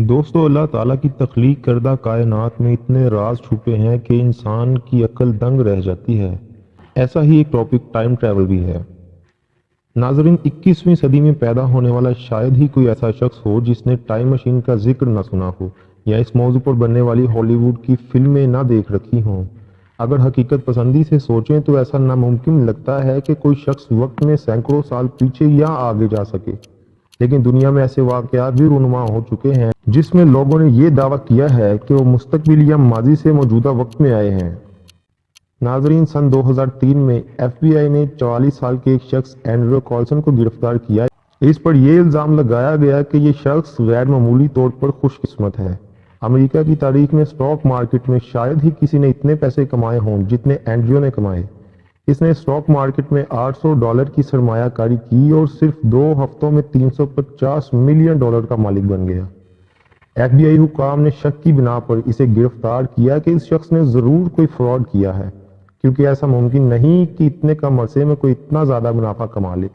دوستو، اللہ تعالیٰ کی تخلیق کردہ کائنات میں اتنے راز چھپے ہیں کہ انسان کی عقل دنگ رہ جاتی ہے۔ ایسا ہی ایک ٹاپک ٹائم ٹریول بھی ہے۔ ناظرین، 21ویں صدی میں پیدا ہونے والا شاید ہی کوئی ایسا شخص ہو جس نے ٹائم مشین کا ذکر نہ سنا ہو یا اس موضوع پر بننے والی ہالی ووڈ کی فلمیں نہ دیکھ رکھی ہوں۔ اگر حقیقت پسندی سے سوچیں تو ایسا ناممکن لگتا ہے کہ کوئی شخص وقت میں سینکڑوں سال پیچھے یا آگے جا سکے، لیکن دنیا میں ایسے واقعات بھی رونما ہو چکے ہیں جس میں لوگوں نے یہ دعویٰ کیا ہے کہ وہ مستقبل یا ماضی سے موجودہ وقت میں آئے ہیں۔ ناظرین، سن 2003 میں ایف بی آئی نے 44 سال کے ایک شخص اینڈریو کالسن کو گرفتار کیا۔ اس پر یہ الزام لگایا گیا کہ یہ شخص غیر معمولی طور پر خوش قسمت ہے۔ امریکہ کی تاریخ میں اسٹاک مارکیٹ میں شاید ہی کسی نے اتنے پیسے کمائے ہوں جتنے اینڈریو نے کمائے۔ اس نے اسٹاک مارکیٹ میں $800 کی سرمایہ کاری کی اور صرف 2 ہفتوں میں $350 ملین کا مالک بن گیا۔ ایف بی آئی حکام نے شک کی بنا پر اسے گرفتار کیا کہ اس شخص نے ضرور کوئی فراڈ کیا ہے، کیونکہ ایسا ممکن نہیں کہ اتنے کم عرصے میں کوئی اتنا زیادہ منافع کما لے۔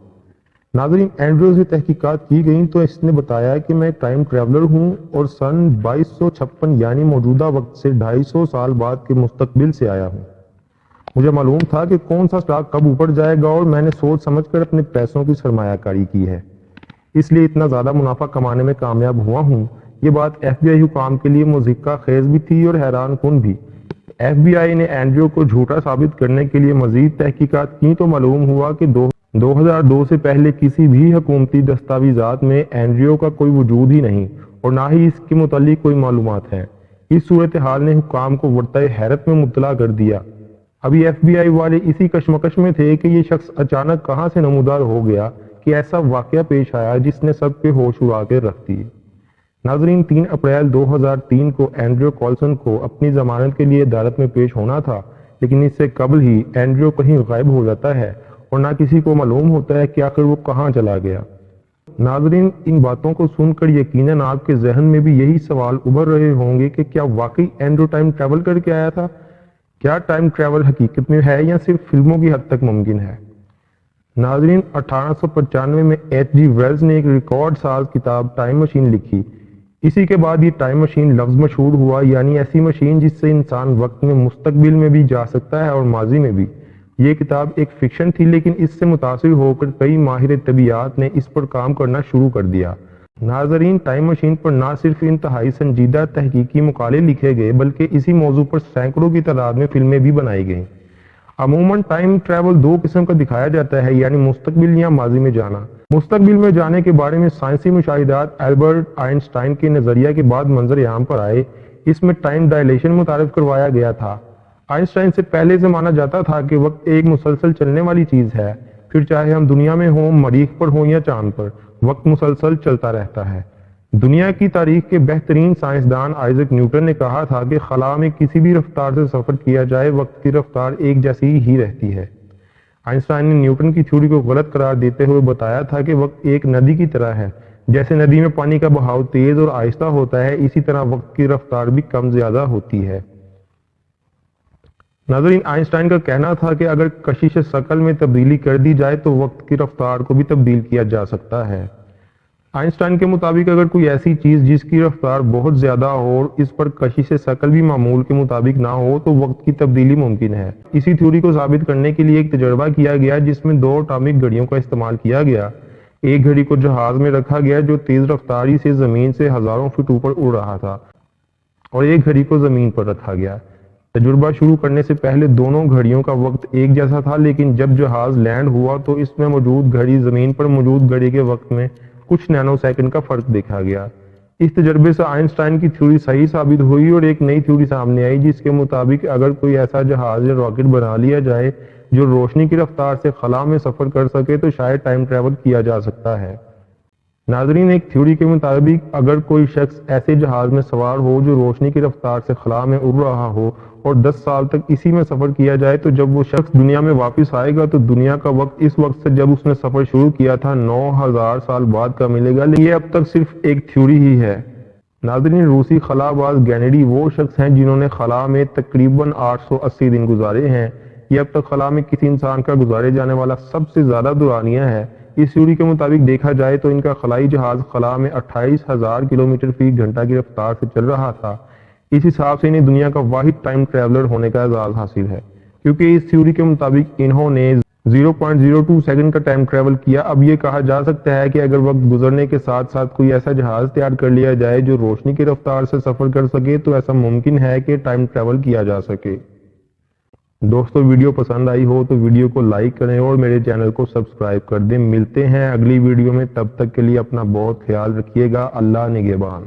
ناظرین، اینڈریو سے تحقیقات کی گئیں تو اس نے بتایا کہ میں ٹائم ٹریولر ہوں اور سن 2256 یعنی موجودہ وقت سے 250 سال بعد کے مستقبل سے آیا ہوں۔ مجھے معلوم تھا کہ کون سا اسٹاک کب اوپر جائے گا اور میں نے سوچ سمجھ کر اپنے پیسوں کی سرمایہ کاری کی ہے، اس لیے اتنا زیادہ منافع کمانے میں کامیاب ہوا ہوں۔ یہ بات ایف بی آئی حکام کے لیے مضحکہ خیز بھی تھی اور حیران کن بھی۔ ایف بی آئی نے اینڈریو کو جھوٹا ثابت کرنے کے لیے مزید تحقیقات کی تو معلوم ہوا کہ 2002 سے پہلے کسی بھی حکومتی دستاویزات میں اینڈریو کا کوئی وجود ہی نہیں اور نہ ہی اس کے متعلق کوئی معلومات ہیں۔ اس صورتحال نے حکام کو ورطۂ حیرت میں مبتلا کر دیا۔ ابھی ایف بی آئی والے اسی کشمکش میں تھے کہ یہ شخص اچانک کہاں سے نمودار ہو گیا کہ ایسا واقعہ پیش آیا جس نے سب کے ہوش اڑا کے رکھ دیے۔ ناظرین، 3 اپریل 2003 کو اینڈریو کالسن کو اپنی ضمانت کے لیے عدالت میں پیش ہونا تھا، لیکن اس سے قبل ہی اینڈریو کہیں غائب ہو جاتا ہے اور نہ کسی کو معلوم ہوتا ہے کہ آخر وہ کہاں چلا گیا۔ ناظرین، ان باتوں کو سن کر یقیناً آپ کے ذہن میں بھی یہی سوال ابھر رہے ہوں گے کہ کیا واقعی اینڈریو ٹائم ٹریول کر کے آیا تھا؟ کیا ٹائم ٹریول حقیقت میں ہے یا صرف فلموں کی حد تک ممکن ہے؟ ناظرین، 1895 میں ایچ جی ویلز نے ایک ریکارڈ ساز کتاب ٹائم مشین لکھی۔ اسی کے بعد یہ ٹائم مشین لفظ مشہور ہوا، یعنی ایسی مشین جس سے انسان وقت میں مستقبل میں بھی جا سکتا ہے اور ماضی میں بھی۔ یہ کتاب ایک فکشن تھی، لیکن اس سے متاثر ہو کر کئی ماہر طبیعیات نے اس پر کام کرنا شروع کر دیا۔ ناظرین، ٹائم مشین پر نہ صرف انتہائی سنجیدہ تحقیقی مقالے لکھے گئے بلکہ اسی موضوع پر سینکڑوں کی تعداد میں فلمیں بھی بنائی گئیں۔ عموماً ٹائم ٹریول 2 قسم کا دکھایا جاتا ہے، یعنی مستقبل یا ماضی میں جانا۔ مستقبل میں جانے کے بارے میں سائنسی مشاہدات البرٹ آئنسٹائن کے نظریہ کے بعد منظر عام پر آئے۔ اس میں ٹائم ڈائلیشن متعارف کروایا گیا تھا۔ آئنسٹائن سے پہلے سے مانا جاتا تھا کہ وقت ایک مسلسل چلنے والی چیز ہے، پھر چاہے ہم دنیا میں ہوں، مریخ پر ہوں یا چاند پر، وقت مسلسل چلتا رہتا ہے۔ دنیا کی تاریخ کے بہترین سائنسدان آئزک نیوٹن نے کہا تھا کہ خلا میں کسی بھی رفتار سے سفر کیا جائے، وقت کی رفتار ایک جیسی ہی رہتی ہے۔ آئنسٹائن نے نیوٹن کی تھیوری کو غلط قرار دیتے ہوئے بتایا تھا کہ وقت ایک ندی کی طرح ہے۔ جیسے ندی میں پانی کا بہاؤ تیز اور آہستہ ہوتا ہے، اسی طرح وقت کی رفتار بھی کم زیادہ ہوتی ہے۔ ناظرین، آئنسٹائن کا کہنا تھا کہ اگر کشش ثقل میں تبدیلی کر دی جائے تو وقت کی رفتار کو بھی تبدیل کیا جا سکتا ہے۔ آئنسٹائن کے مطابق اگر کوئی ایسی چیز جس کی رفتار بہت زیادہ ہو اور اس پر کشش ثقل بھی معمول کے مطابق نہ ہو تو وقت کی تبدیلی ممکن ہے۔ اسی تھیوری کو ثابت کرنے کے لیے ایک تجربہ کیا گیا جس میں 2 اٹامک گھڑیوں کا استعمال کیا گیا۔ ایک گھڑی کو جہاز میں رکھا گیا جو تیز رفتاری سے زمین سے ہزاروں فٹ اوپر اڑ رہا تھا، اور ایک گھڑی کو زمین پر رکھا گیا۔ تجربہ شروع کرنے سے پہلے دونوں گھڑیوں کا وقت ایک جیسا تھا، لیکن جب جہاز لینڈ ہوا تو اس میں موجود گھڑی زمین پر موجود گھڑی کے وقت میں کچھ نینو سیکنڈ کا فرق دیکھا گیا۔ اس تجربے سے آئنسٹائن کی تھیوری صحیح ثابت ہوئی اور ایک نئی تھیوری سامنے آئی جس کے مطابق اگر کوئی ایسا جہاز یا راکٹ بنا لیا جائے جو روشنی کی رفتار سے خلا میں سفر کر سکے تو شاید ٹائم ٹریول کیا جا سکتا ہے۔ ناظرین، ایک تھیوری کے مطابق اگر کوئی شخص ایسے جہاز میں سوار ہو جو روشنی کی رفتار سے خلا میں اڑ رہا ہو اور 10 سال تک اسی میں سفر کیا جائے تو جب وہ شخص دنیا میں واپس آئے گا تو دنیا کا وقت اس وقت سے جب اس نے سفر شروع کیا تھا 9000 سال بعد کا ملے گا، لیکن یہ اب تک صرف ایک تھیوری ہی ہے۔ ناظرین، روسی خلا باز گینیڈی وہ شخص ہیں جنہوں نے خلا میں تقریباً 880 دن گزارے ہیں۔ یہ اب تک خلا میں کسی انسان کا گزارے جانے والا سب سے زیادہ دورانیہ ہے۔ اس تھیوری کے مطابق دیکھا جائے تو ان کا خلائی جہاز خلا میں 28,000 کلومیٹر فی گھنٹہ کی رفتار سے چل رہا تھا۔ اس حساب سے انہیں دنیا کا واحد ٹائم ٹریولر ہونے کا اعزاز حاصل ہے، کیونکہ اس تھیوری کے مطابق انہوں نے 0.02 سیکنڈ کا ٹائم ٹریول کیا۔ اب یہ کہا جا سکتا ہے کہ اگر وقت گزرنے کے ساتھ ساتھ کوئی ایسا جہاز تیار کر لیا جائے جو روشنی کی رفتار سے سفر کر سکے تو ایسا ممکن ہے کہ ٹائم ٹریول کیا جا سکے۔ دوستو ویڈیو پسند آئی ہو تو ویڈیو کو لائک کریں اور میرے چینل کو سبسکرائب کر دیں۔ ملتے ہیں اگلی ویڈیو میں، تب تک کے لیے اپنا بہت خیال رکھیے گا۔ اللہ نگہبان۔